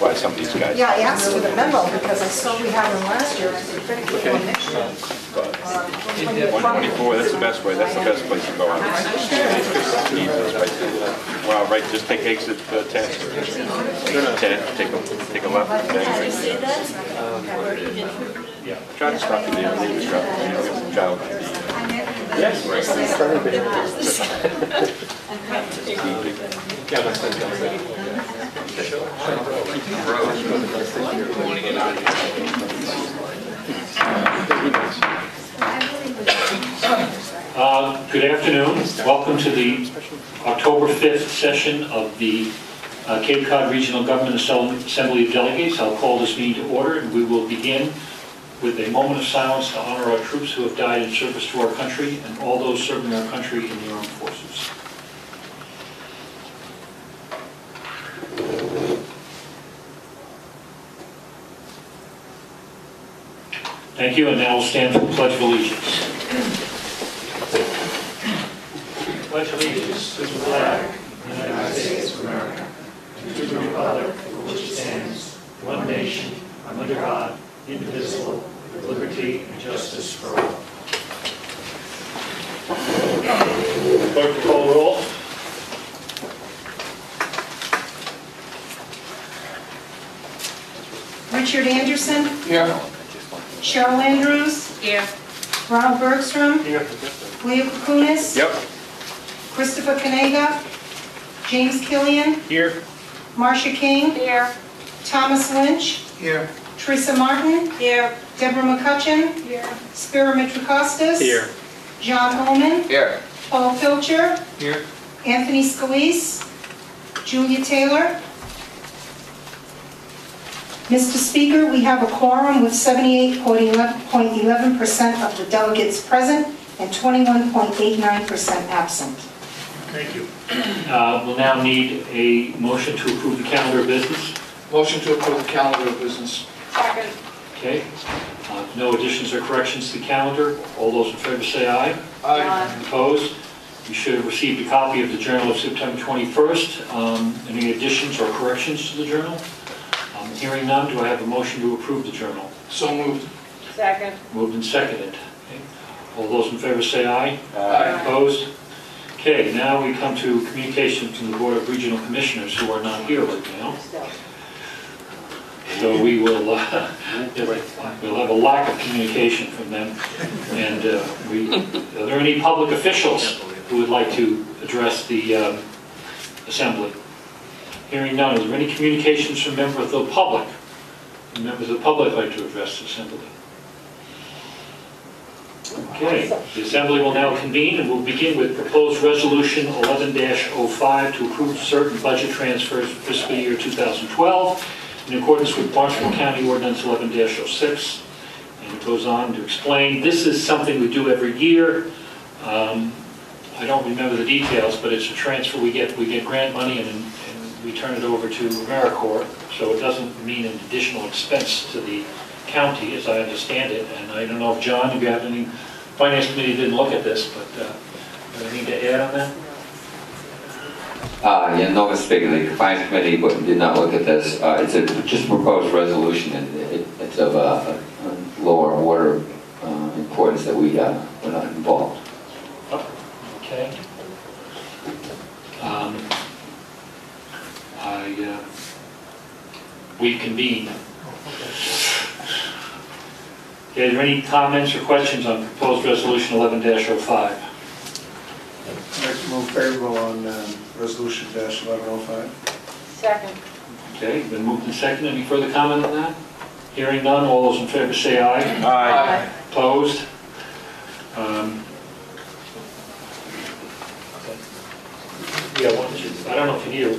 why some of these guys. Yeah, I asked for the memo because I saw we had them last year. So we're going to get one next year. 124, that's the best way. That's the best place to go on. Well, right, just take exit 10. Exit 10, take a left. Yeah, try to stop you there. Leave the truck. Child. Yes. Good afternoon. Welcome to the October 5th session of the Cape Cod Regional Government Assembly of Delegates. I'll call this meeting to order, and we will begin with a moment of silence to honor our troops who have died in service to our country and all those serving our country in the armed forces. Thank you, and now we'll stand for the Pledge of Allegiance. Pledge allegiance to the flag of the United States of America, and to the republic for which it stands, one nation, under God, indivisible, with liberty and justice for all. Clerk, call the roll. Richard Anderson. Yeah. Cheryl Andrews. Here. Ronald Bergstrom. Here. Leo Kukunis. Yep. Christopher Kanega. James Killian. Here. Marcia King. Here. Thomas Lynch. Here. Teresa Martin. Here. Deborah McCutcheon. Here. Spiro Mitrokostas. Here. John Holman. Here. Paul Pilcher. Here. Anthony Scalise. Julia Taylor. Mr. Speaker, we have a quorum with 78.11% of the delegates present and 21.89% absent. Thank you. We'll now need a motion to approve the calendar of business. Motion to approve the calendar of business. Second. Okay. No additions or corrections to the calendar. All those in favor say aye. Aye. Opposed? You should have received a copy of the Journal of September 21st. Any additions or corrections to the Journal? Hearing none, do I have a motion to approve the Journal? So moved. Second. Moved and seconded. Okay. All those in favor say aye. Aye. Opposed? Okay, now we come to communications from the Board of Regional Commissioners who are not here right now. So we will we'll have a lack of communication from them. And are there any public officials who would like to address the Assembly? Hearing none, is there any communications from members of the public? Would members of the public like to address the Assembly? Okay, the Assembly will now convene, and we'll begin with proposed resolution 11-05 to approve certain budget transfers for fiscal year 2012 in accordance with Barnstable County Ordinance 11-06. And it goes on to explain, this is something we do every year. I don't remember the details, but it's a transfer. We get grant money and we turn it over to AmeriCorps, so it doesn't mean an additional expense to the county, as I understand it. And I don't know if John, if you have any, Finance Committee didn't look at this, but anything to add on that? Yeah, no, Mr. Speaker, the Finance Committee did not look at this. It's just a proposed resolution, and it's of a lower order importance that we're not involved. Okay. We convene. Okay, are there any comments or questions on proposed resolution 11-05? I'd like to move favorable on resolution -1105. Second. Okay, been moved and seconded. Any further comment on that? Hearing none, all those in favor say aye. Aye. Opposed? Yeah, why don't you, I don't know if you need a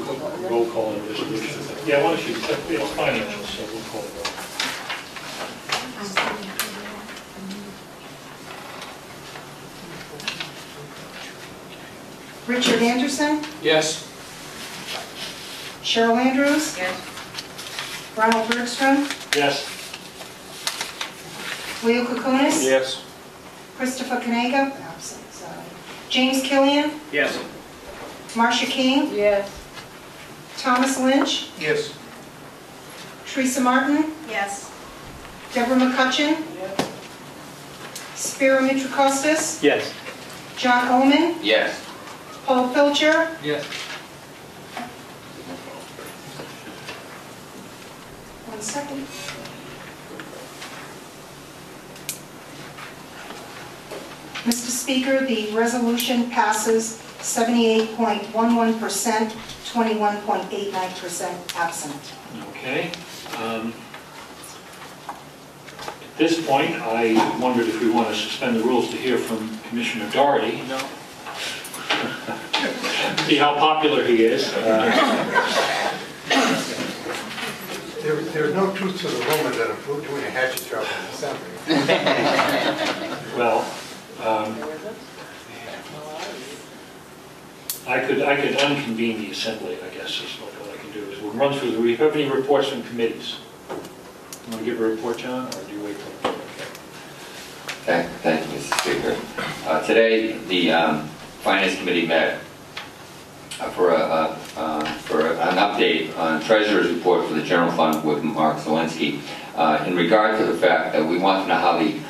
roll call on the resolution. Yeah, why don't you, it's financial, so we'll call it roll. Richard Anderson. Yes. Cheryl Andrews. Yes. Ronald Bergstrom. Yes. Leo Kukunis. Yes. Christopher Kanega. Absent. Sorry. James Killian. Yes. Marcia King. Yes. Thomas Lynch. Yes. Teresa Martin, Yes. Deborah McCutcheon, Spiro Mitrakostas, Yes. John Omen, Yes. Paul Pilcher, Yes. one second. Mr. Speaker, the resolution passes 78.11%, 21.89% absent. Okay. At this point, I wondered if we want to suspend the rules to hear from Commissioner Doherty. No. See how popular he is. There's no truth to the rumor that I'm doing a hatchet job in Assembly. Well, I could unconvene the assembly, I guess, is what I can do, is we'll run through we have any reports from committees? You want to give a report, John, or do you wait till? Thank you, Mr. Speaker. Today, the Finance Committee met for an update on Treasurer's report for the General Fund with Mark Zelinski in regard to the fact that we want to know how the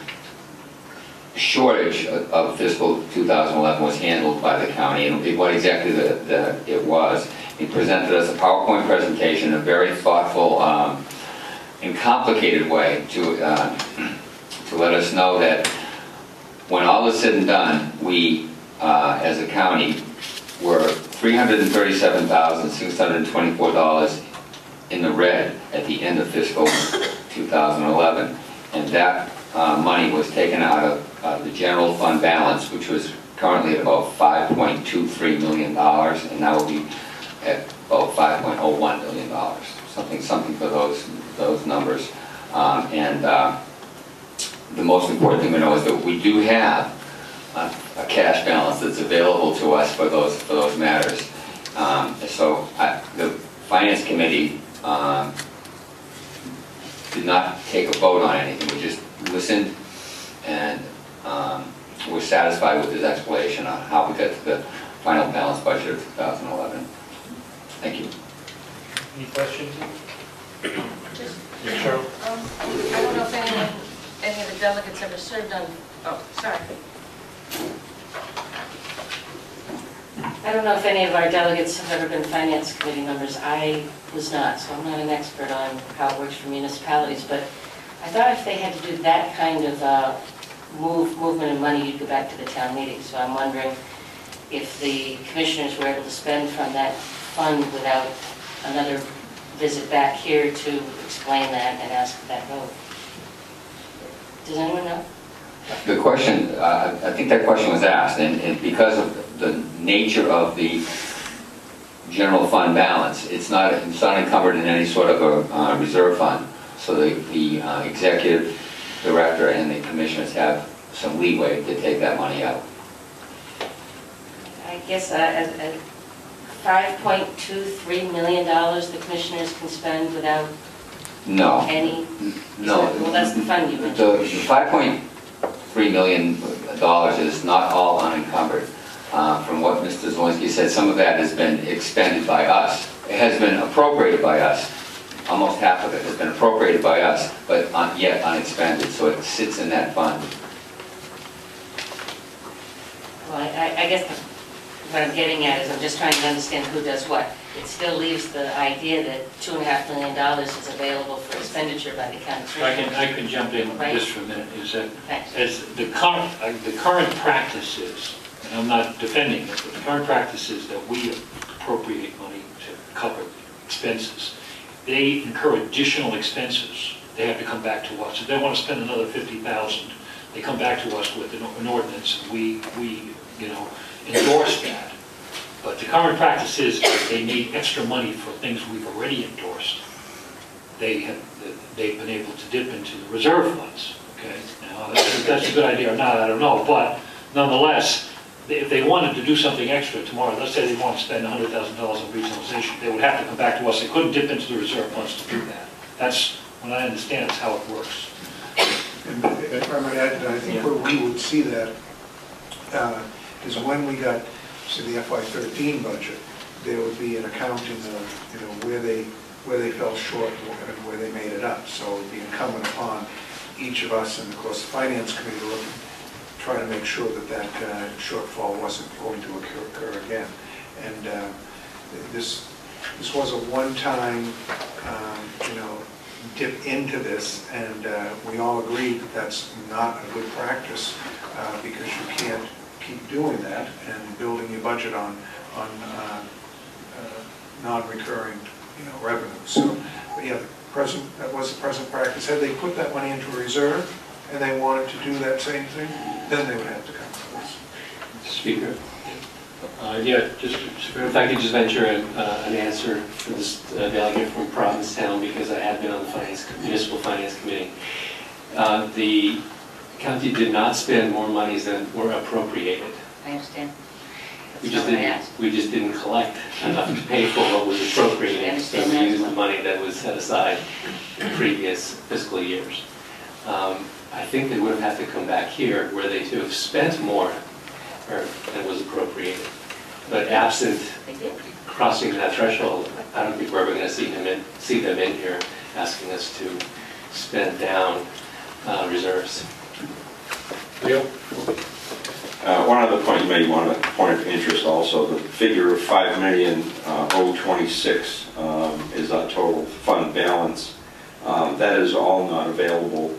shortage of fiscal 2011 was handled by the county and what exactly it was. He presented us a PowerPoint presentation in a very thoughtful and complicated way to let us know that when all is said and done, we, as a county, were $337,624 in the red at the end of fiscal 2011. And that money was taken out of the general fund balance, which was currently at about $5.23 million, and now will be at about $5.01 million. Something for those numbers. The most important thing to know is that we do have a cash balance that's available to us for those matters. So the Finance Committee did not take a vote on anything. We just listened and we're satisfied with his explanation on how we got to the final balanced budget of 2011. Thank you. Any questions? Just, Yeah, Cheryl? I don't know if any of the delegates ever served on, oh, sorry. I don't know if any of our delegates have ever been Finance Committee members. I was not, so I'm not an expert on how it works for municipalities, but I thought if they had to do that kind of movement of money, you'd go back to the town meeting. So I'm wondering if the commissioners were able to spend from that fund without another visit back here to explain that and ask for that vote. Does anyone know? The question, I think that question was asked, and because of the nature of the general fund balance, it's not encumbered in any sort of a reserve fund. So the executive director and the commissioners have some leeway to take that money out. I guess $5.23 million the commissioners can spend without No. any? No. Well, that's the fund you mentioned. The $5.3 million is not all unencumbered. From what Mr. Zelinski said, some of that has been expended by us. It has been appropriated by us. Almost half of it has been appropriated by us, but yet unexpended, so it sits in that fund. Well, I guess what I'm getting at is I'm just trying to understand who does what. It still leaves the idea that $2.5 million is available for expenditure by the county. I can jump in Right. just for a minute. Is that Thanks. as the current practice is, and I'm not defending it, but the current practice is that we appropriate money to cover expenses. They incur additional expenses. They have to come back to us. If they want to spend another $50,000, they come back to us with an ordinance, and we endorse that. But the current practice is that they need extra money for things we've already endorsed. They've been able to dip into the reserve funds. Okay, now if that's a good idea or not, I don't know. But nonetheless, if they wanted to do something extra tomorrow, let's say they want to spend $100,000 on regionalization, they would have to come back to us. They couldn't dip into the reserve funds to do that. That's what I understand is how it works. And if I might add, I think where we would see that is when we got to the FY13 budget, there would be an account in the, where they where they fell short and where they made it up. So it'd be incumbent upon each of us and of course the Finance Committee to try to make sure that that shortfall wasn't going to occur again. And this was a one-time, dip into this, and we all agreed that that's not a good practice because you can't keep doing that and building your budget on non-recurring, revenue. So, but yeah, that was the present practice. Had they put that money into a reserve and they wanted to do that same thing, then they would have to come to us. Speaker. Yeah, just if I could just venture an answer for this delegate from Provincetown, because I have been on the Municipal Finance Committee. The county did not spend more monies than were appropriated. I understand. We just didn't collect enough to pay for what was appropriated. So we used the money that was set aside in previous fiscal years. I think they would have had to come back here where they to have spent more than was appropriated. But absent crossing that threshold, I don't think we're ever going to see them in here asking us to spend down reserves. Leo? One other point you may want to point of interest also, the figure of $5,026,000 is our total fund balance. That is all not available.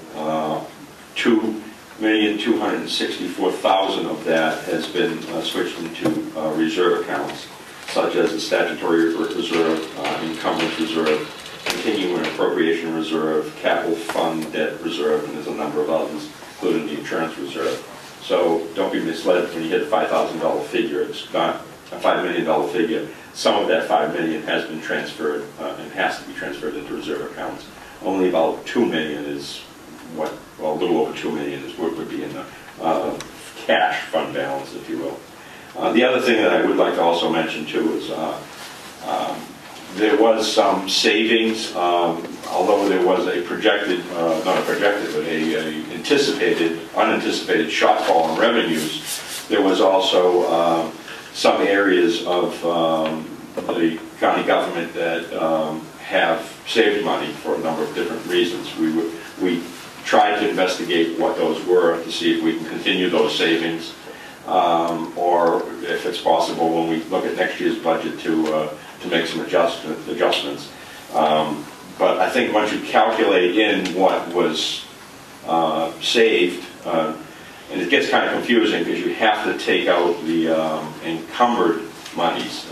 $2,264,000 of that has been switched into reserve accounts, such as the statutory reserve, encumbrance reserve, continuing appropriation reserve, capital fund debt reserve, and there's a number of others, including the insurance reserve. So don't be misled when you hit a $5,000 figure. It's not a $5 million figure. Some of that $5 million has been transferred and has to be transferred into reserve accounts. Only about $2 million is what, well, a little over $2 million is what would be in the cash fund balance, if you will. The other thing that I would like to also mention too is there was some savings, although there was a projected, not a projected, but a unanticipated shortfall in revenues. There was also some areas of the county government that have saved money for a number of different reasons. We tried to investigate what those were to see if we can continue those savings, or if it's possible when we look at next year's budget to make some adjustments. But I think once you calculate in what was saved, and it gets kind of confusing because you have to take out the encumbered monies.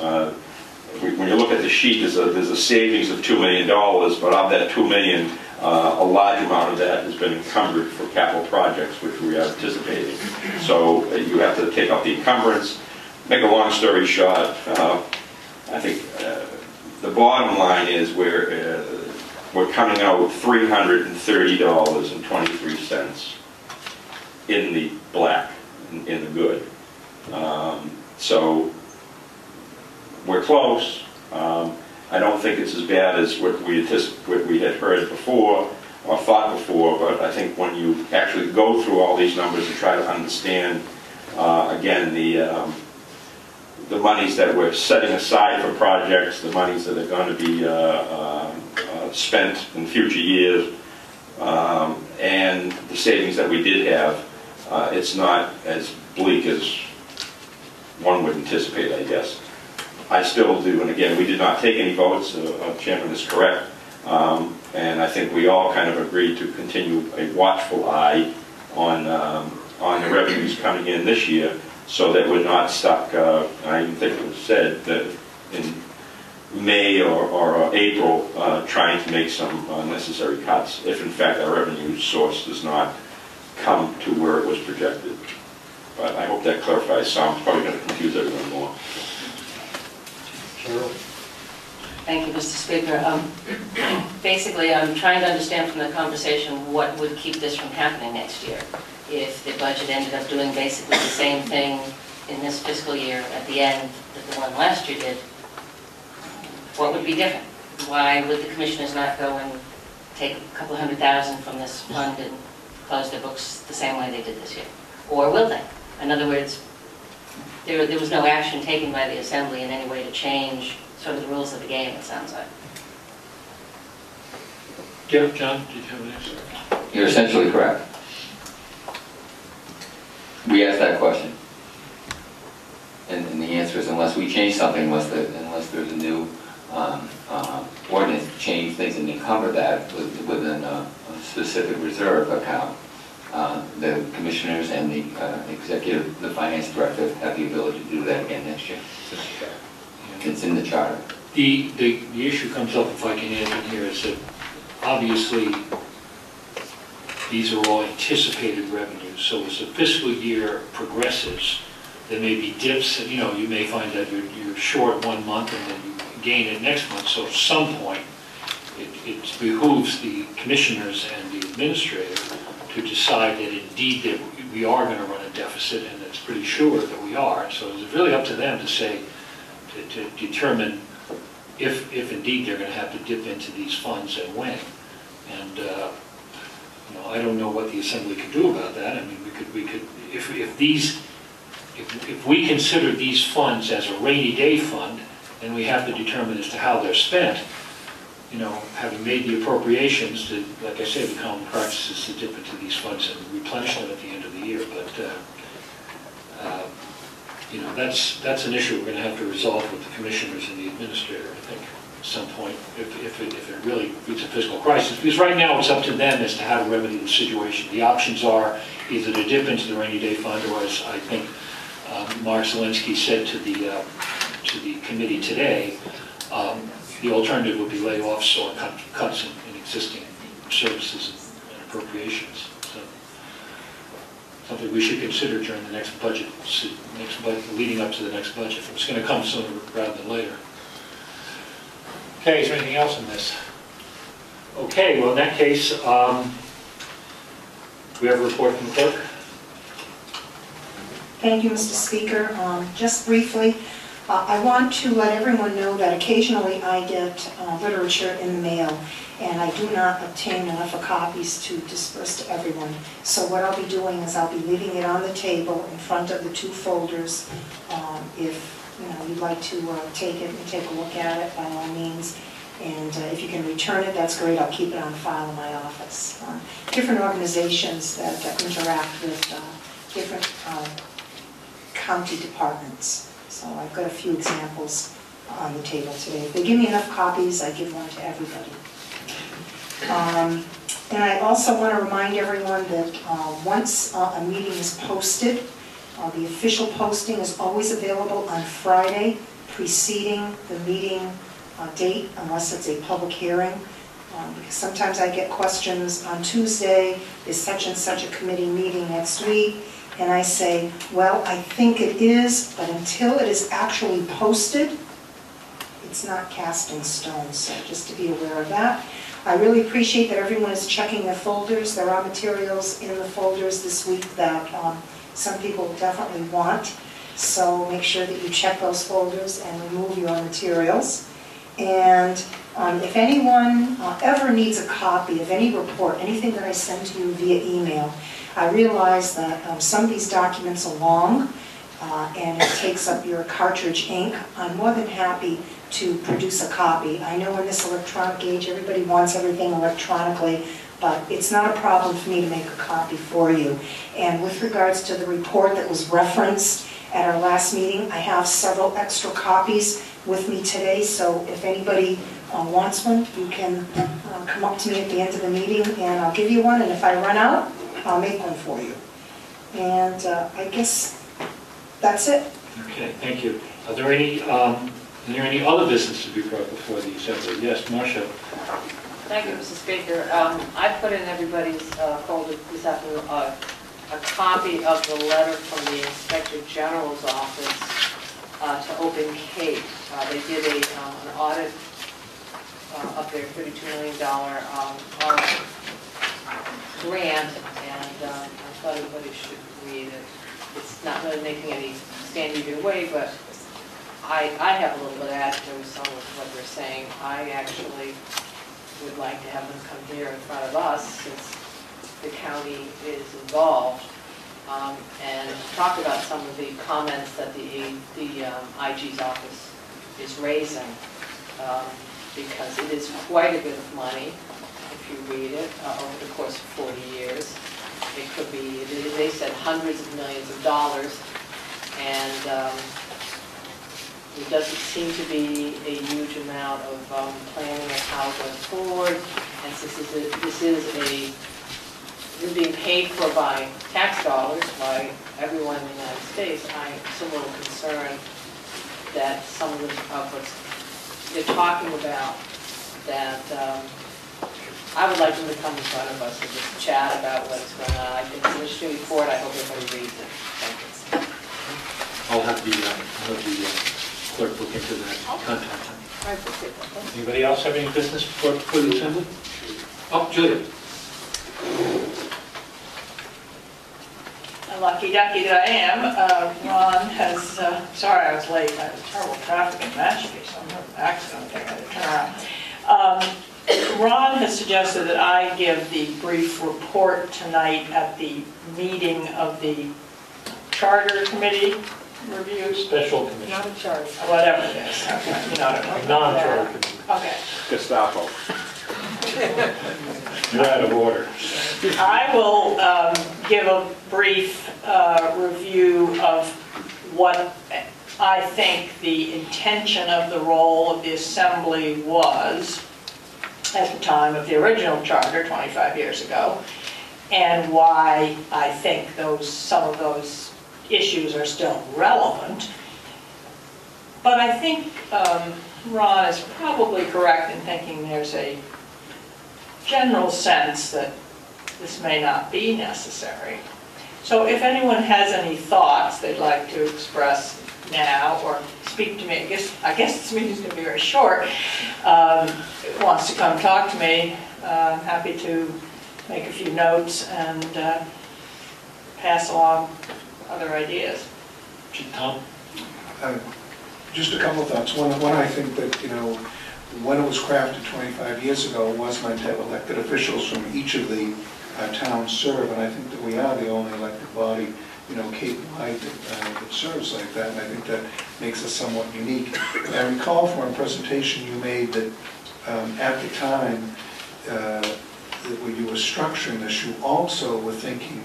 When you look at the sheet, there's a savings of $2 million, but of that $2 million, a large amount of that has been encumbered for capital projects, which we are anticipating. So you have to take out the encumbrance. Make a long story short, I think the bottom line is we're coming out with $330.23 in the black, in the good. So we're close. I don't think it's as bad as what we had heard before or thought before, but I think when you actually go through all these numbers and try to understand, again, the monies that we're setting aside for projects, the monies that are going to be spent in future years, and the savings that we did have, it's not as bleak as one would anticipate, I guess. I still do, and again, we did not take any votes, Chairman is correct, and I think we all kind of agreed to continue a watchful eye on the revenues coming in this year, so that we're not stuck, I even think it was said that in May or April, trying to make some necessary cuts, if in fact our revenue source does not come to where it was projected. But I hope that clarifies some. It's probably going to confuse everyone more. Thank you, Mr. Speaker. Basically, I'm trying to understand from the conversation what would keep this from happening next year. If the budget ended up doing basically the same thing in this fiscal year at the end that the one last year did, what would be different? Why would the commissioners not go and take a couple $100,000 from this fund and close their books the same way they did this year? Or will they? In other words, there was no action taken by the Assembly in any way to change sort of the rules of the game, it sounds like. Jeff, John, did you have an answer? You're essentially correct. We asked that question. And the answer is unless we change something, unless there's a new ordinance to change things and encumber that within a specific reserve account, the commissioners and the finance director have the ability to do that again next year. It's in the charter. The issue comes up, if I can add in here, is that obviously these are all anticipated revenues, so as the fiscal year progresses, there may be dips, and you may find that you're short 1 month and then you gain it next month, so at some point it behooves the commissioners and the administrator to decide that indeed that we are going to run a deficit, and it's pretty sure that we are, so it's really up to them to say, to determine if indeed they're going to have to dip into these funds and when. And I don't know what the assembly could do about that. I mean, we could if we consider these funds as a rainy day fund, then we have to determine as to how they're spent. Having made the appropriations, to, like I said, the common practice is to dip into these funds and replenish them at the end of the year. But that's an issue we're going to have to resolve with the commissioners and the administrator, I think, at some point, if it really reaches a fiscal crisis. Because right now it's up to them as to how to remedy the situation. The options are either to dip into the rainy day fund, or as I think Mark Zelensky said to the committee today, the alternative would be layoffs or cuts in existing services and appropriations. So, something we should consider during the next budget, leading up to the next budget. It's going to come sooner rather than later. Okay, is there anything else in this? Okay, well in that case, we have a report from the clerk. Thank you, Mr. Speaker. Just briefly, I want to let everyone know that occasionally I get literature in the mail, and I do not obtain enough copies to disperse to everyone. So what I'll be doing is I'll be leaving it on the table in front of the 2 folders. If you'd like to take it and take a look at it, by all means. And if you can return it, that's great. I'll keep it on file in my office. Different organizations that interact with different county departments. So I've got a few examples on the table today. If they give me enough copies, I give one to everybody. And I also want to remind everyone that once a meeting is posted, the official posting is always available on Friday preceding the meeting date, unless it's a public hearing. Because sometimes I get questions on Tuesday, is such and such a committee meeting next week? And I say, well, I think it is, but until it is actually posted, it's not cast in stone, so just to be aware of that. I really appreciate that everyone is checking their folders. There are materials in the folders this week that some people definitely want, so make sure that you check those folders and remove your materials. And if anyone ever needs a copy of any report, anything that I send to you via email, I realize that some of these documents are long and it takes up your cartridge ink. I'm more than happy to produce a copy. I know in this electronic age everybody wants everything electronically, but it's not a problem for me to make a copy for you. And with regards to the report that was referenced at our last meeting, I have several extra copies with me today, so if anybody wants one, you can come up to me at the end of the meeting and I'll give you one, and if I run out, I'll make one for you. And I guess that's it. Okay, thank you. Are there any other business to be brought before the assembly? Yes, Marcia. Thank you, Mr. Speaker. I put in everybody's folder this afternoon a copy of the letter from the Inspector General's office to Open Cape. They did an audit of their $32 million grant, and I thought everybody should read it. It's not really making any stand either way, but I have a little bit of attitude with some of what they're saying. I actually would like to have them come here in front of us, since the county is involved, and talk about some of the comments that the IG's office is raising, because it is quite a bit of money. if you read it, over the course of 40 years. It could be, they said hundreds of millions of dollars, and there doesn't seem to be a huge amount of planning of how it goes forward. And since this is being paid for by tax dollars, by everyone in the United States, I'm a little concerned that some of what they're talking about, that I would like them to come in front of us and just chat about what's going on. I think it's an interesting report. I hope everybody reads it. Thank you. I'll have the clerk look into that contact. I appreciate that. Anybody else have any business for the assembly? Oh, Julia. Lucky ducky that I am, Ron has, sorry I was late, I had terrible traffic in Mashpee, so I'm an accident, I had to turn around. Ron has suggested that I give the brief report tonight at the meeting of the Charter Committee review. Special commission. Not a charge. Whatever it is, okay, you know what I mean. Non-charter committee. Okay. Gestapo. You're out of order. I will give a brief review of what I think the intention of the role of the Assembly was at the time of the original charter 25 years ago, and why I think some of those issues are still relevant. But I think Ron is probably correct in thinking there's a general sense that this may not be necessary. So if anyone has any thoughts they'd like to express now or speak to me, I guess this meeting's going to be very short, wants to come talk to me, I'm happy to make a few notes and pass along other ideas. Tom? Just a couple of thoughts. One, I think that, when it was crafted 25 years ago, it was meant to have elected officials from each of the towns serve, and I think that we are the only elected body, Cape-wide that serves like that, and I think that makes us somewhat unique. And I recall from a presentation you made that at the time that when you were structuring this, you also were thinking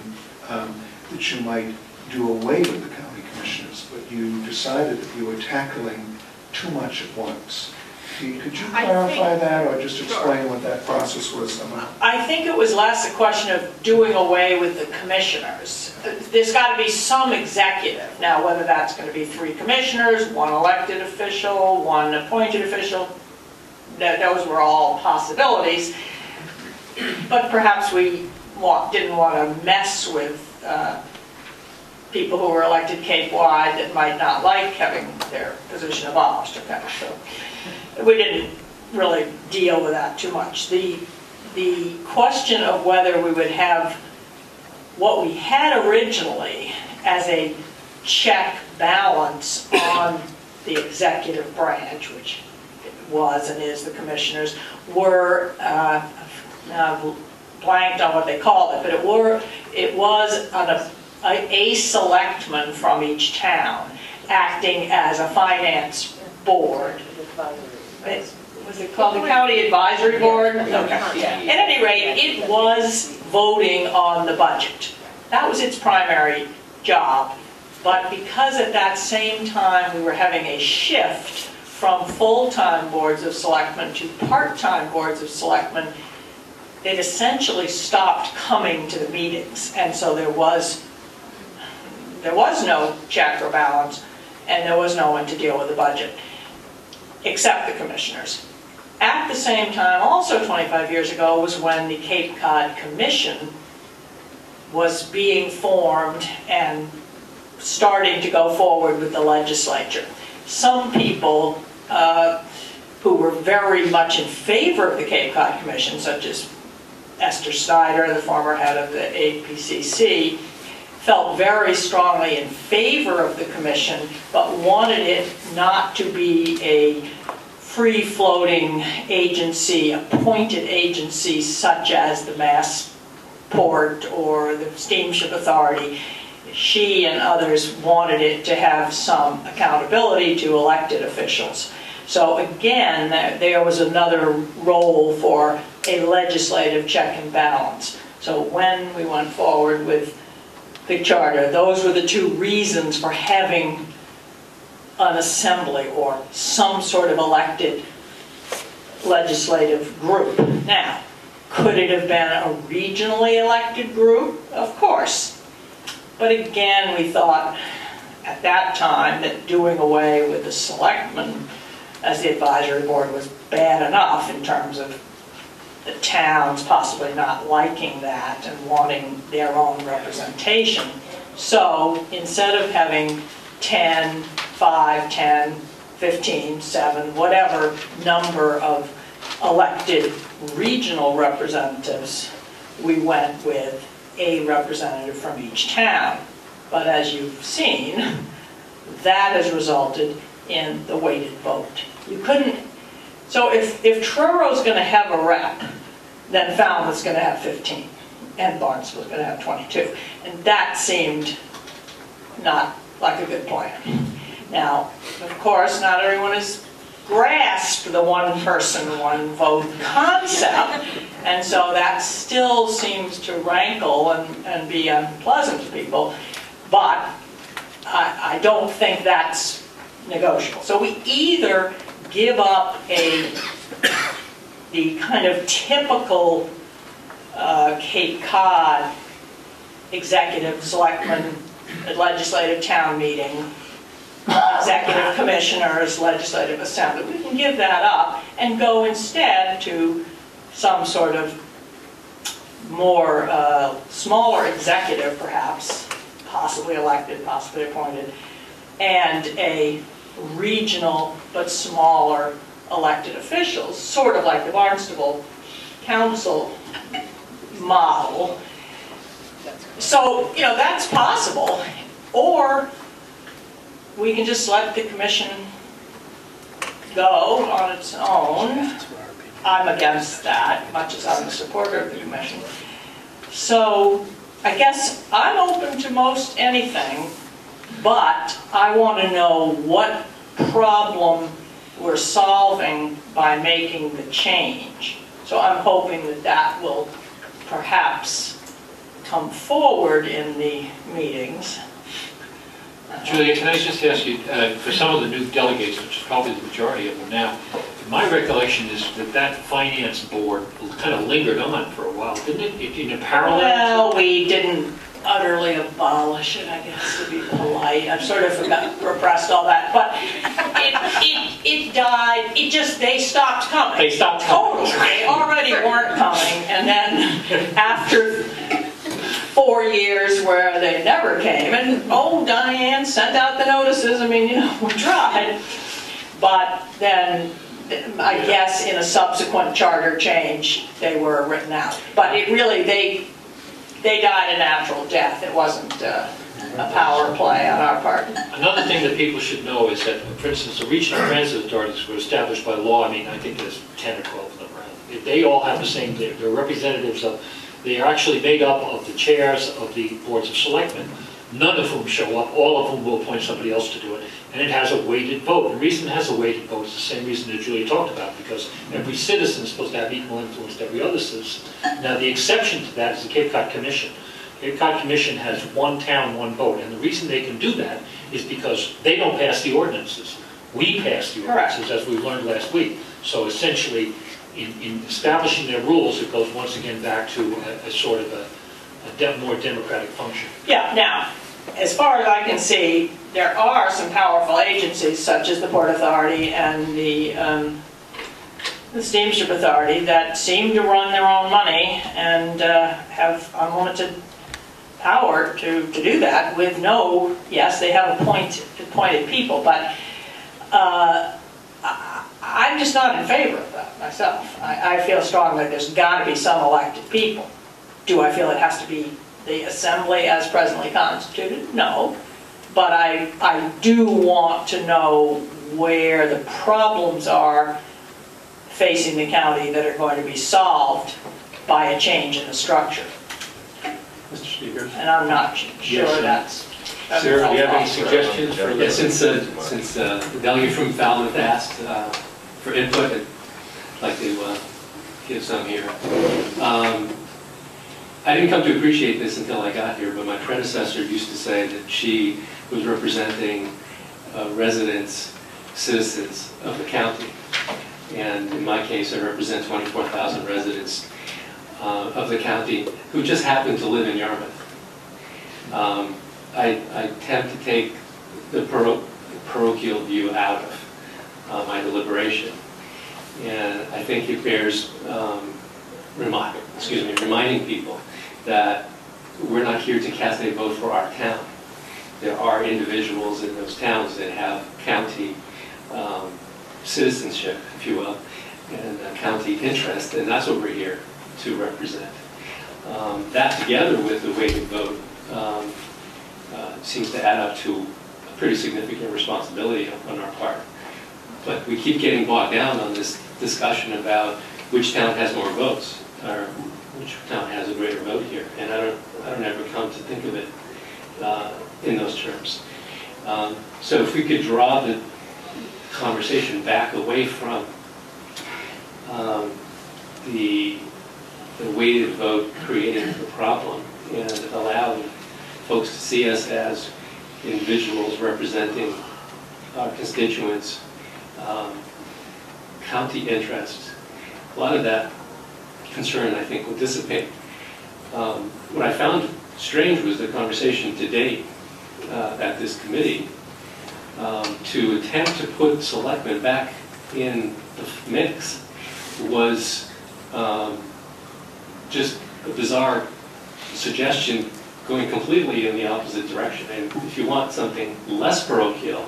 that you might do away with the county commissioners, but you decided that you were tackling too much at once. Could you clarify that, or just explain what that process was about? I think it was less a question of doing away with the commissioners. There's got to be some executive. Now, whether that's going to be 3 commissioners, 1 elected official, 1 appointed official, those were all possibilities. But perhaps we didn't want to mess with people who were elected Cape-wide that might not like having their position abolished. Okay, so we didn't really deal with that too much. The question of whether we would have what we had originally as a check balance on the executive branch, which was and is the commissioners, were now blanked on what they called it, but it was a selectman from each town acting as a finance board. Was it called the County Advisory Board? Okay. At any rate, it was voting on the budget. That was its primary job. But because at that same time we were having a shift from full-time boards of selectmen to part-time boards of selectmen, it essentially stopped coming to the meetings. And so there was no check or balance, and there was no one to deal with the budget, except the commissioners. At the same time, also 25 years ago, was when the Cape Cod Commission was being formed and starting to go forward with the legislature. Some people who were very much in favor of the Cape Cod Commission, such as Esther Snyder, the former head of the APCC, felt very strongly in favor of the commission, but wanted it not to be a free-floating agency, appointed agency such as the Massport or the Steamship Authority. She and others wanted it to have some accountability to elected officials. So again, there was another role for a legislative check and balance. So when we went forward with the charter, those were the two reasons for having an assembly or some sort of elected legislative group. Now, could it have been a regionally elected group? Of course. But again, we thought at that time that doing away with the selectmen as the advisory board was bad enough in terms of the towns possibly not liking that and wanting their own representation. So instead of having 10, 5, 10, 15, 7, whatever number of elected regional representatives, we went with a representative from each town. But as you've seen, that has resulted in the weighted vote. You couldn't, so if Truro is going to have a rep, then Falmouth's going to have 15, and Barnstable is going to have 22. And that seemed not like a good plan. Now, of course, not everyone has grasped the one person, one vote concept, and so that still seems to rankle and be unpleasant to people, but I don't think that's negotiable. So we either give up the kind of typical Cape Cod executive selectman legislative town meeting, executive commissioners, legislative assembly. We can give that up and go instead to some sort of more smaller executive, perhaps, possibly elected, possibly appointed, and a regional but smaller elected officials, sort of like the Barnstable Council model. So, you know, that's possible. Or we can just let the commission go on its own. I'm against that, much as I'm a supporter of the commission. So I guess I'm open to most anything, but I want to know what problem we're solving by making the change. So I'm hoping that that will perhaps come forward in the meetings. Julia, can I just ask you, for some of the new delegates, which is probably the majority of them now, my recollection is that that finance board kind of lingered on for a while, didn't it? In a parallel? Well, we didn't utterly abolish it, I guess, to be polite. I've sort of repressed all that, but it died. It just, they stopped coming. They stopped coming. Totally. They already weren't coming, and then after 4 years where they never came, and oh, Diane sent out the notices. I mean, you know, we tried, but then I guess in a subsequent charter change they were written out. But it really, they died a natural death. It wasn't a power play on our part. Another thing that people should know is that, for instance, the regional transit authorities were established by law. I mean, I think there's 10 or 12 of them around. They all have the same, they're representatives of, they are actually made up of the chairs of the boards of selectmen, none of whom show up, all of whom will appoint somebody else to do it, and it has a weighted vote. The reason it has a weighted vote is the same reason that Julia talked about, because every citizen is supposed to have equal influence to every other citizen. Now, the exception to that is the Cape Cod Commission. Cape Cod Commission has one town, one vote, and the reason they can do that is because they don't pass the ordinances. We pass the ordinances, as we learned last week. So essentially, in establishing their rules, it goes once again back to a sort of a more democratic function. Yeah, now, as far as I can see, there are some powerful agencies, such as the Port Authority and the Steamship Authority, that seem to run their own money and have unlimited power to do that with no, yes, they have appointed people, but I'm just not in favor of that myself. I feel strongly there's got to be some elected people. Do I feel it has to be the assembly as presently constituted? No. But I do want to know where the problems are facing the county that are going to be solved by a change in the structure. Mr. Speaker? And I'm not sure that's Sarah, do you have any suggestions for Yeah, since the delegate from Falmouth asked for input, I'd like to give some here. I didn't come to appreciate this until I got here, but my predecessor used to say that she was representing residents, citizens of the county. And in my case, I represent 24,000 residents of the county who just happen to live in Yarmouth. I tend to take the parochial view out of my deliberation. And I think it bears reminding people that we're not here to cast a vote for our town. There are individuals in those towns that have county citizenship, if you will, and county interest, and that's what we're here to represent. That together with the weighted vote seems to add up to a pretty significant responsibility on our part. But we keep getting bogged down on this discussion about which town has more votes, or which town has a greater vote here, and I don't ever come to think of it in those terms. So if we could draw the conversation back away from the weighted vote creating the problem and allowing folks to see us as individuals representing our constituents, county interests, a lot of that concern, I think, will dissipate. What I found strange was the conversation to date at this committee to attempt to put selectmen back in the mix was just a bizarre suggestion going completely in the opposite direction. And if you want something less parochial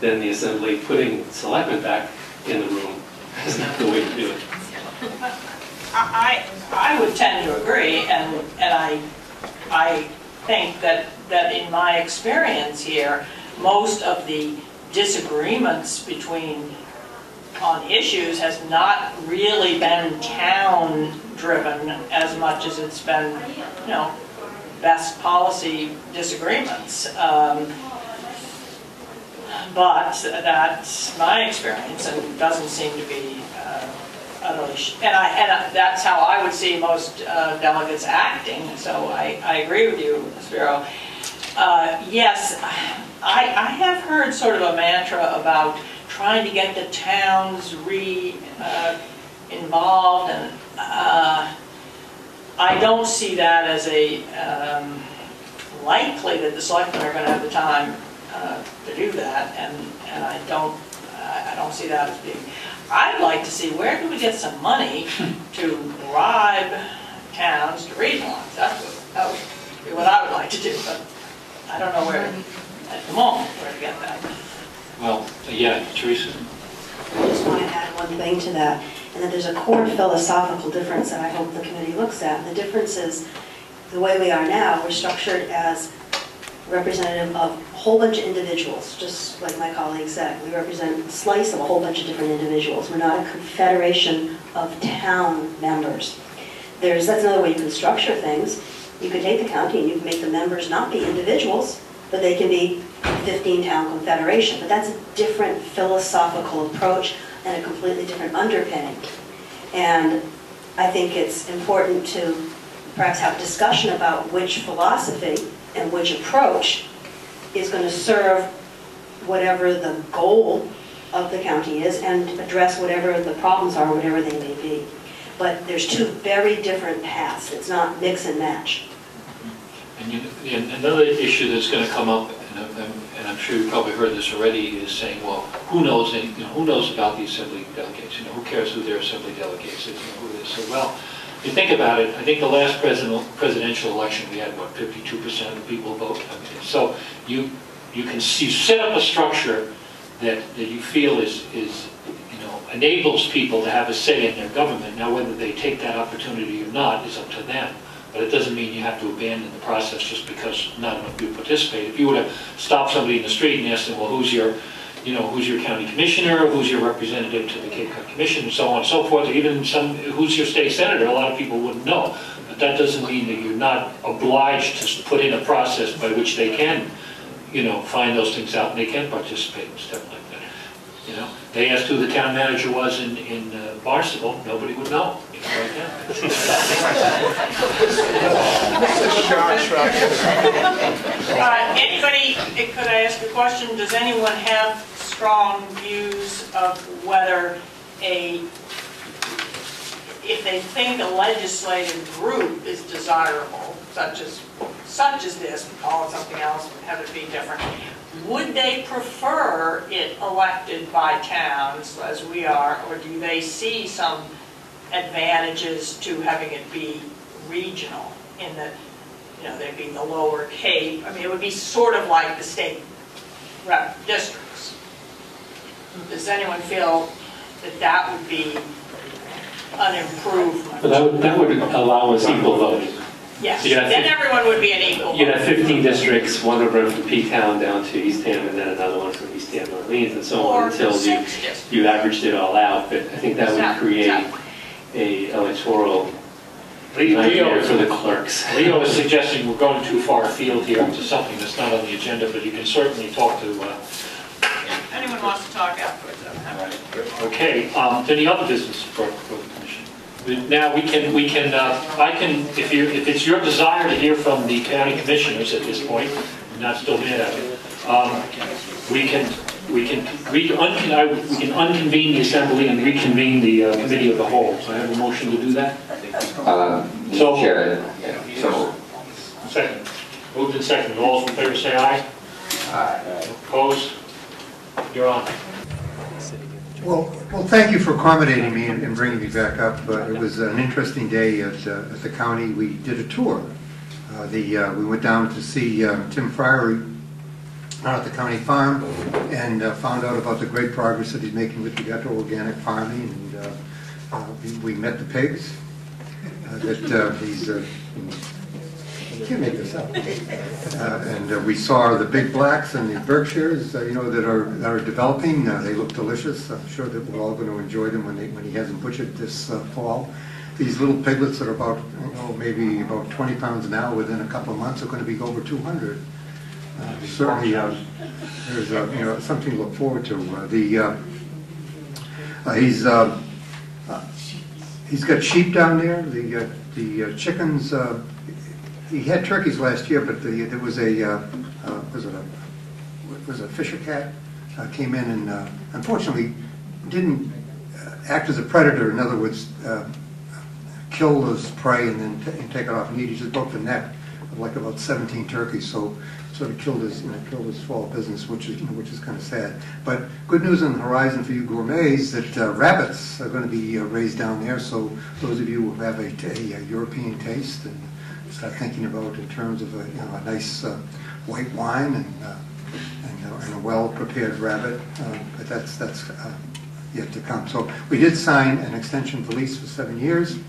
than the assembly, putting selectmen back in the room is not the way to do it. I would tend to agree, and I think that in my experience here, most of the disagreements on issues has not really been town-driven as much as it's been, best policy disagreements. But that's my experience, and doesn't seem to be utterly. And that's how I would see most delegates acting. So I agree with you, Spiro. Yes, I have heard sort of a mantra about trying to get the towns involved, and I don't see that as likely that the selectmen are going to have the time to do that, and I don't see that as being. I'd like to see where can we get some money to bribe towns to regionalize. That would be what I would like to do, but I don't know where at the moment where to get that. Well, yeah, Teresa. I just want to add one thing to that, and that there's a core philosophical difference that I hope the committee looks at. The difference is the way we are now, we're structured as representative of a whole bunch of individuals, just like my colleague said. We represent a slice of a whole bunch of different individuals. We're not a confederation of town members. That's another way you can structure things. You could take the county and you can make the members not be individuals, but they can be a 15-town confederation. But that's a different philosophical approach and a completely different underpinning. And I think it's important to perhaps have a discussion about which philosophy and which approach is going to serve whatever the goal of the county is and address whatever the problems are, whatever they may be. But there's two very different paths. It's not mix and match. And another issue that's going to come up, and I'm sure you've probably heard this already, is saying, well, who knows about the assembly delegates? Who cares who their assembly delegates is? Who it is? So, well, if you think about it, I think the last presidential election we had, what, 52% of the people vote. So you set up a structure that you feel is enables people to have a say in their government. Now, whether they take that opportunity or not is up to them. But it doesn't mean you have to abandon the process just because not enough people participate. If you were to stop somebody in the street and ask them, well, who's your county commissioner, who's your representative to the Cape Cod Commission, and so on and so forth, or even who's your state senator, a lot of people wouldn't know. But that doesn't mean that you're not obliged to put in a process by which they can, find those things out and they can participate and stuff like that. You know, they asked who the town manager was in Barnstable, nobody would know, you know, right now. Anybody, could I ask a question? Does anyone have strong views of whether if they think a legislative group is desirable, such as this, we call it something else, have it be different, would they prefer it elected by towns as we are, or do they see some advantages to having it be regional in that, you know, there'd be the Lower Cape? I mean, it would be sort of like the state rep districts. Does anyone feel that that would be an improvement? But that would allow us equal voting. Yes, So you'd have then everyone would be an equal. You'd have 15 districts, one would run from P-Town down to Eastham, and then another one from Eastham to Orleans, and so on, until you averaged it all out. But I think that would create a electoral nightmare for the clerks. Leo is suggesting we're going too far afield here to something that's not on the agenda, but you can certainly talk to... Anyone wants to talk afterwards? Okay, any other business for the commission? Now I can, if it's your desire to hear from the county commissioners at this point, I'm not still mad at it, we can unconvene the assembly and reconvene the committee of the whole. So I have a motion to do that. So, Chair, so second. Moved and seconded. All those in favor say aye. Aye. Opposed? You're on. Well, thank you for accommodating me and bringing me back up. It was an interesting day at the county. We did a tour. We went down to see Tim Fryery out at the county farm and found out about the great progress that he's making with regard to organic farming. And we met the pigs. You can't make this up. And we saw the big blacks and the Berkshires, that are developing. They look delicious. I'm sure that we're all going to enjoy them when he has them butchered this fall. These little piglets that are about, maybe about 20 pounds now, within a couple of months are going to be over 200. Certainly, there's something to look forward to. He's got sheep down there. The chickens. He had turkeys last year, but there was a fisher cat came in and unfortunately didn't act as a predator. In other words, kill his prey and then take it off and eat. He just broke the neck of like about 17 turkeys, so sort of killed his fall business, which is kind of sad. But good news on the horizon for you gourmets that rabbits are going to be raised down there. So those of you who have a European taste and start thinking about in terms of a nice white wine and a well-prepared rabbit, but that's yet to come. So we did sign an extension of the lease for 7 years,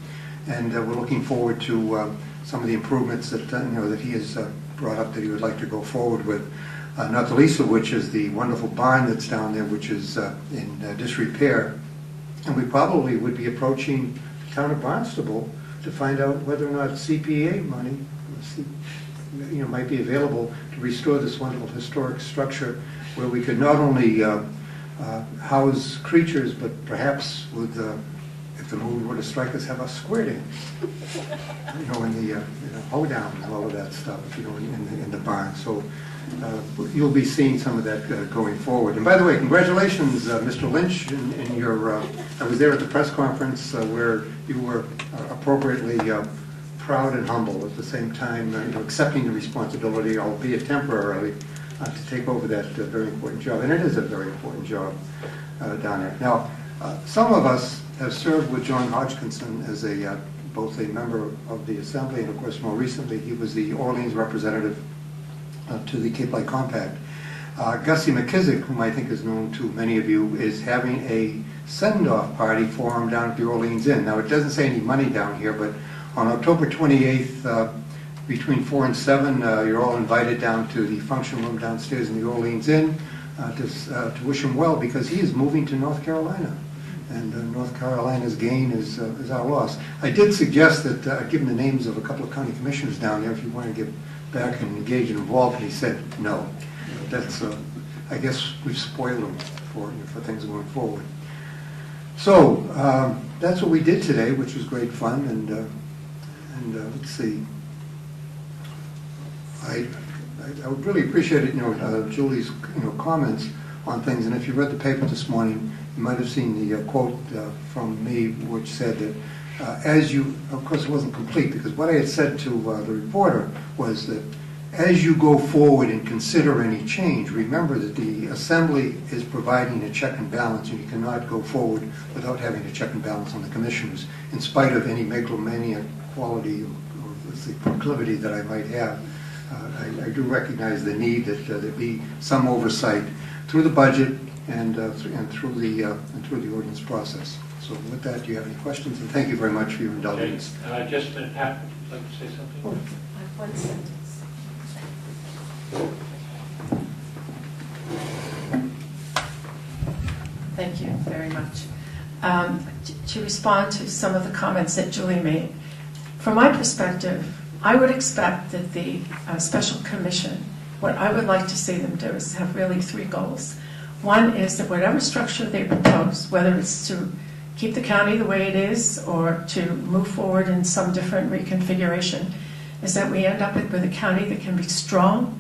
and we're looking forward to some of the improvements that that he has brought up that he would like to go forward with. Not the least of which is the wonderful barn that's down there, which is in disrepair, and we probably would be approaching the town of Barnstable to find out whether or not CPA money might be available to restore this wonderful historic structure where we could not only house creatures, but perhaps with if the movie were to strike us, have a square dance, in the hoedown and all of that stuff, in the barn. So you'll be seeing some of that going forward. And by the way, congratulations, Mr. Lynch, in your. I was there at the press conference where you were appropriately proud and humble at the same time, accepting the responsibility, albeit temporarily, to take over that very important job. And it is a very important job down there. Now, some of us have served with John Hodgkinson as both a member of the Assembly and, of course, more recently, he was the Orleans representative to the Cape Light Compact. Gussie McKissick, whom I think is known to many of you, is having a send-off party for him down at the Orleans Inn. Now, it doesn't say any money down here, but on October 28th, between 4 and 7, you're all invited down to the function room downstairs in the Orleans Inn to wish him well, because he is moving to North Carolina. And North Carolina's gain is our loss. I did suggest that I'd given the names of a couple of county commissioners down there if you want to get back and engage and involved, and he said no. I I guess we've spoiled them for things going forward. So that's what we did today, which was great fun. And let's see. I would really appreciate it, Julie's comments on things. And if you read the paper this morning, you might have seen the quote from me, which said that of course it wasn't complete, because what I had said to the reporter was that as you go forward and consider any change, remember that the Assembly is providing a check and balance, and you cannot go forward without having a check and balance on the commissioners, in spite of any megalomaniac quality or let's say proclivity that I might have. I do recognize the need that there be some oversight through the budget and through the ordinance process. So with that, do you have any questions? And thank you very much for your indulgence. Okay. Just a minute, Pat, would you like to say something? I have one sentence. Thank you very much. To respond to some of the comments that Julie made, from my perspective, I would expect that the special commission, what I would like to see them do is have really three goals. One is that whatever structure they propose, whether it's to keep the county the way it is or to move forward in some different reconfiguration, is that we end up with a county that can be strong,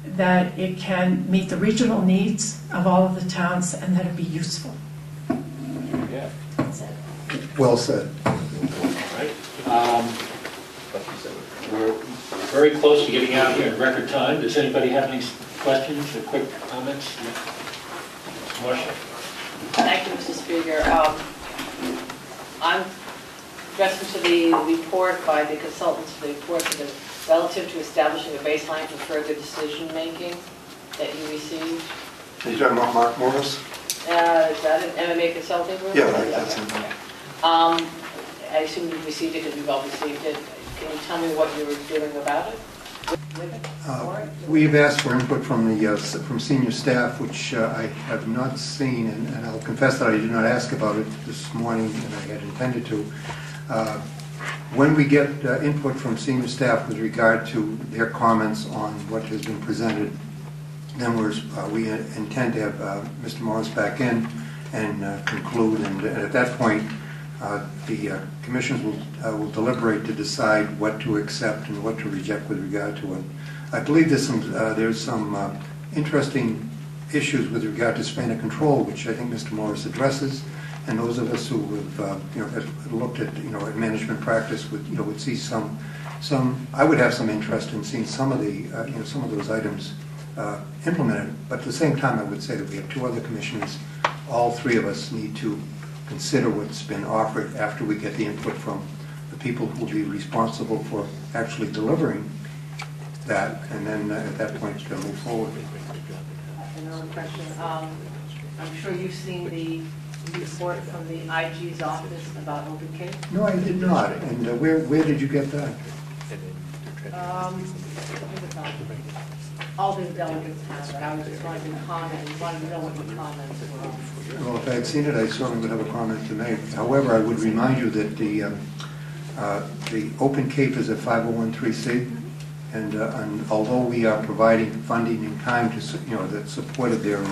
that it can meet the regional needs of all of the towns, and that it be useful. Yeah. That's it. Well said. All right. We're very close to getting out here in record time. Does anybody have any questions or quick comments? Marcia? Thank you, Mr. Speaker. I'm addressing to the report by the consultants for the report relative to establishing a baseline for further decision-making that you received. Are you talking about Mark Morris? Is that an MMA consulting group? Yeah, that's him. I assume you've received it because we've all received it. Can you tell me what you were doing about it? We've asked for input from senior staff, which I have not seen, and I'll confess that I did not ask about it this morning, and I had intended to. When we get input from senior staff with regard to their comments on what has been presented, then we intend to have Mr. Morris back in and conclude, and at that point, the commissions will deliberate to decide what to accept and what to reject with regard to it. I believe there's some interesting issues with regard to span of control, which I think Mr. Morris addresses, and those of us who have looked at at management practice would see some. I would have some interest in seeing some of the some of those items implemented. But at the same time, I would say that we have two other commissioners. All three of us need to consider what's been offered after we get the input from the people who will be responsible for actually delivering that, and then at that point move forward. Another question. I'm sure you've seen the report from the IG's office about Open Cape. No, I did not. And where did you get that? All the delegates have it. I was just wanting to comment and wanted to know what your comments were. Well, if I had seen it, I certainly would have a comment to make. However, I would remind you that the Open Cape is a 501(c)(3), and although we are providing funding in kind to that supported their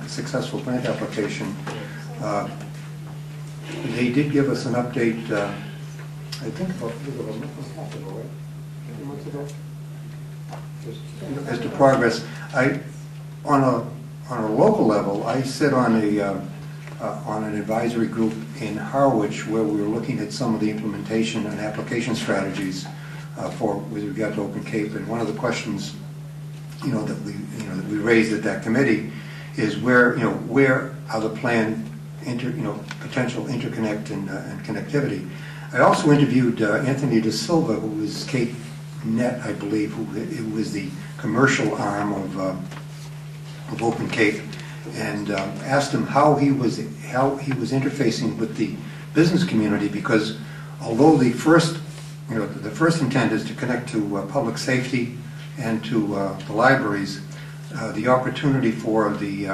successful grant application, they did give us an update. I think about a month and a half ago, right? 2 months ago. As to progress, on a local level, I sit on an advisory group in Harwich where we were looking at some of the implementation and application strategies with regard to Open Cape. And one of the questions, that we raised at that committee is where are the planned potential interconnect and connectivity. I also interviewed Anthony De Silva, who was Cape Net, I believe, who was the commercial arm of Open Cape, and asked him how he was interfacing with the business community, because although the first intent is to connect to public safety and to the libraries, the opportunity for the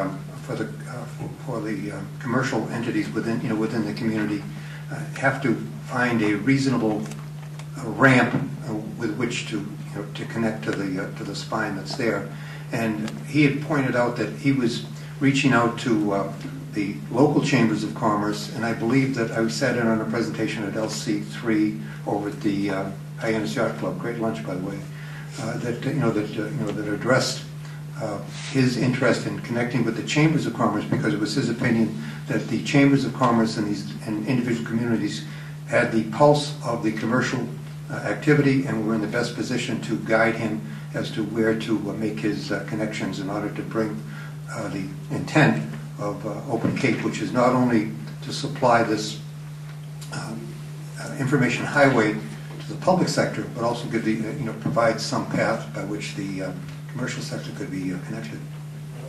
commercial entities within the community have to find a reasonable ramp with which to connect to the spine that's there. And he had pointed out that he was reaching out to the local chambers of commerce, and I believe that I sat in on a presentation at LC3 over at the Hyannis Yacht Club, great lunch by the way, that addressed his interest in connecting with the chambers of commerce, because it was his opinion that the chambers of commerce and individual communities had the pulse of the commercial activity and were in the best position to guide him as to where to make his connections in order to bring the intent of Open Cape, which is not only to supply this information highway to the public sector, but also give the, provide some path by which the commercial sector could be connected.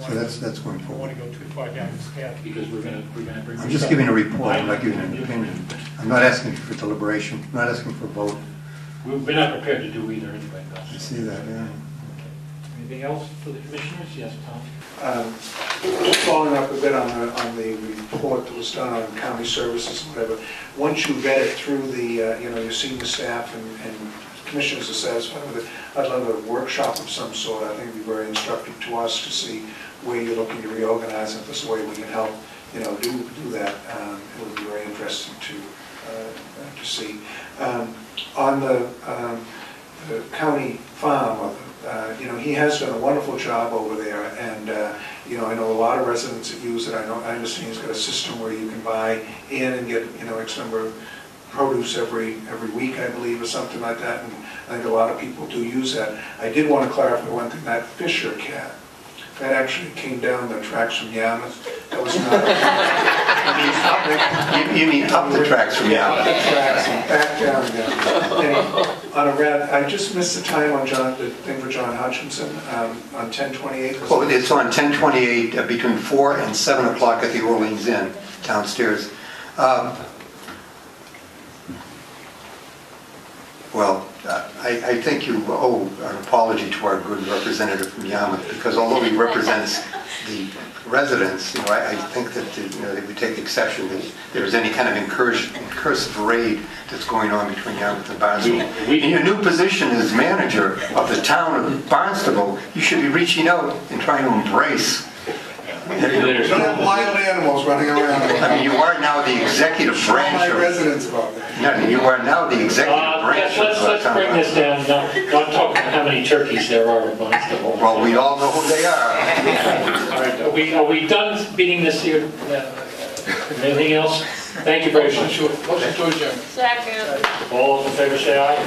So that's going I don't forward. want to go too far down this path because we're going to bring I'm this just up. giving a report, I'm not giving an opinion. I'm not asking for deliberation, I'm not asking for a vote. We're not prepared to do either anyway, Gus. I see that, yeah. Anything else for the commissioners? Yes, Tom? Following up a bit on the report that was done on county services and whatever, once you vet it through the, your senior staff and commissioners are satisfied with it, I'd love a workshop of some sort. I think it'd be very instructive to us to see where you're looking to reorganize, and if there's a way we can help, do that. It would be very interesting to see. On the county farm, he has done a wonderful job over there, and I know a lot of residents that use it. I understand he's got a system where you can buy in and get X number of produce every week, I believe, or something like that. And I think a lot of people do use that. I did want to clarify one thing: that Fisher cat, that actually came down the tracks from Yarmouth. That was not. You mean up the tracks from Up Yarmouth? the tracks and back down again. On a red, I just missed the time on the thing for John Hutchinson on 10/28. Well, it's on 10/28 between 4 and 7 o'clock at the Orleans Inn downstairs. I think you owe an apology to our good representative from Yarmouth, because although he represents the residents, I think that they would take exception that there is any kind of incursive raid that's going on between Yarmouth and Barnstable. In your new position as manager of the town of Barnstable, you should be reaching out and trying to embrace. We don't have wild animals running around. I mean, you are now the executive branch My of... residents about that. No, you are now the executive branch of... Let's bring this down, not talk about how many turkeys there are in Barnstable. Well, we all know who they are. All right, are we done beating this here? Anything else? Thank you very much. Motion to adjourn. Second. All those in favor say aye.